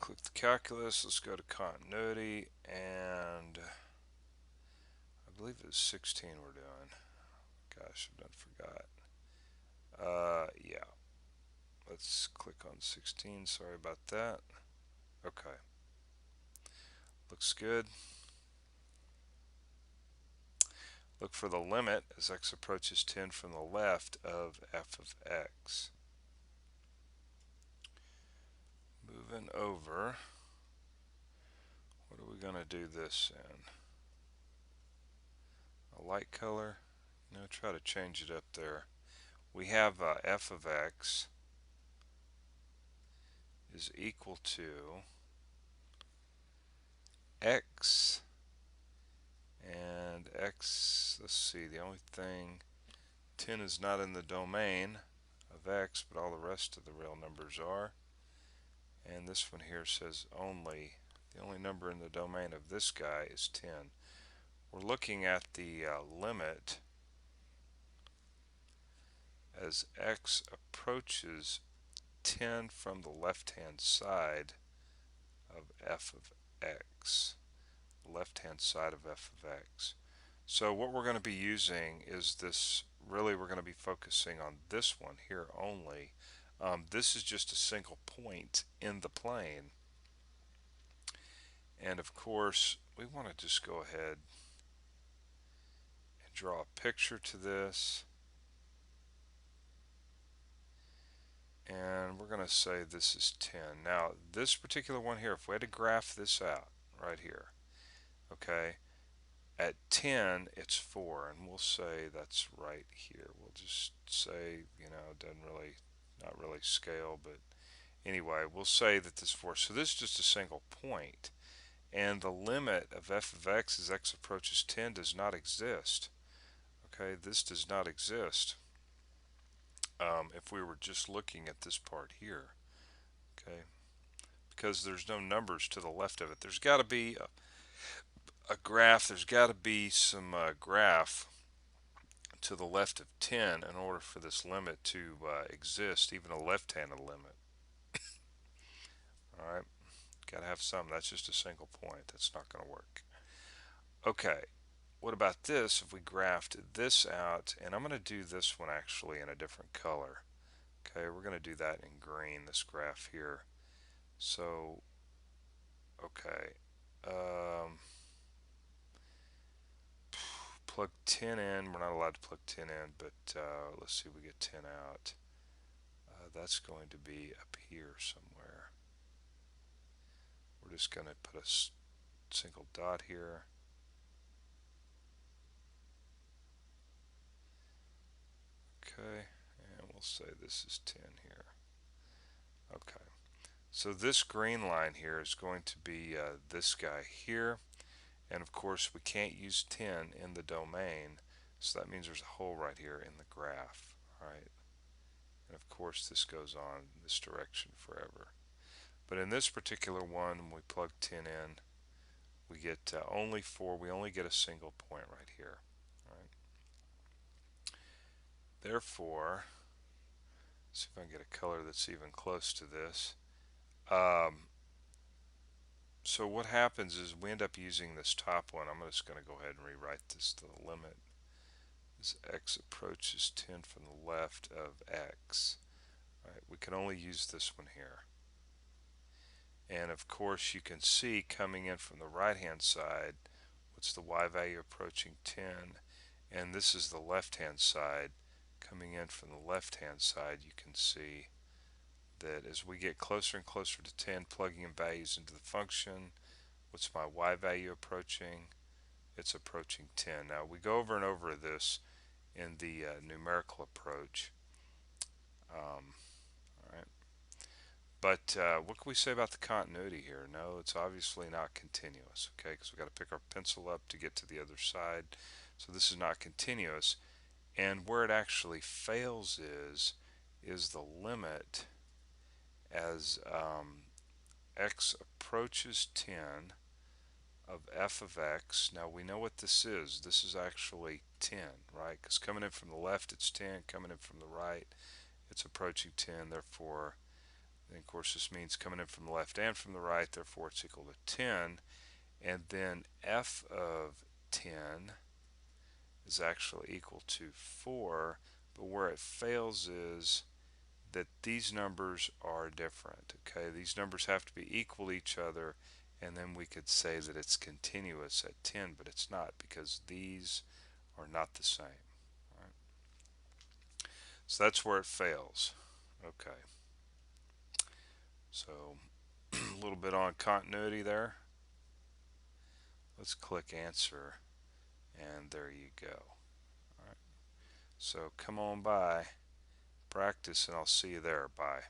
click the calculus, let's go to continuity, and I believe it's 16 we're doing. Gosh, I done forgot. Yeah, let's click on 16, sorry about that. Okay, looks good. Look for the limit as x approaches 10 from the left of f of x. Moving over, what are we going to do this in? A light color? Try to change it up there. We have f of x is equal to x, and x, let's see, the only thing, 10 is not in the domain of x, but all the rest of the real numbers are. And this one here says the only number in the domain of this guy is 10. We're looking at the limit as x approaches 10 from the left-hand side of f of x. Left-hand side of f of x. So what we're going to be using is this, really we're going to be focusing on this one here only. This is just a single point in the plane. And of course, we want to just go ahead and draw a picture to this. And we're going to say this is 10. Now, this particular one here, if we had to graph this out right here, okay, at 10 it's 4, and we'll say that's right here. We'll just say, it doesn't really, not really scale, but anyway, we'll say that this is 4. So this is just a single point, and the limit of f of x as x approaches 10 does not exist. Okay, this does not exist if we were just looking at this part here. Okay, because there's no numbers to the left of it. There's got to be a graph, there's got to be some graph to the left of 10 in order for this limit to exist, even a left-handed limit. Alright, got to have some. That's just a single point. That's not going to work. Okay, what about this if we graphed this out? And I'm going to do this one actually in a different color. Okay, we're going to do that in green, this graph here. So, okay. Plug 10 in. We're not allowed to plug 10 in, but let's see if we get 10 out. That's going to be up here somewhere. We're just going to put a single dot here. Okay, and we'll say this is 10 here. Okay, so this green line here is going to be this guy here, and of course we can't use 10 in the domain, so that means there's a hole right here in the graph. Alright, and of course this goes on in this direction forever. But in this particular one, when we plug 10 in, we get only 4. We only get a single point right here. Right. Therefore, let's see if I can get a color that's even close to this. So what happens is we end up using this top one. I'm just going to go ahead and rewrite this to the limit as x approaches 10 from the left of x. Right. We can only use this one here. And of course you can see coming in from the right hand side, what's the y value approaching 10, and this is the left hand side. Coming in from the left hand side, you can see that as we get closer and closer to 10, plugging in values into the function, what's my y value approaching? It's approaching 10. Now we go over and over this in the numerical approach. Alright. But what can we say about the continuity here? No, it's obviously not continuous, okay, because we've got to pick our pencil up to get to the other side. So this is not continuous. And where it actually fails is the limit as x approaches 10 of f of x. Now we know what this is. This is actually 10, right? Because coming in from the left it's 10, coming in from the right it's approaching 10. Therefore And of course, this means coming in from the left and from the right, therefore it's equal to 10. And then f of 10 is actually equal to 4, but where it fails is that these numbers are different. Okay, these numbers have to be equal to each other, and then we could say that it's continuous at 10, but it's not because these are not the same. Right? So that's where it fails. Okay, so a little bit on continuity there. Let's click answer, and there you go. All right. So come on by, practice, and I'll see you there. Bye.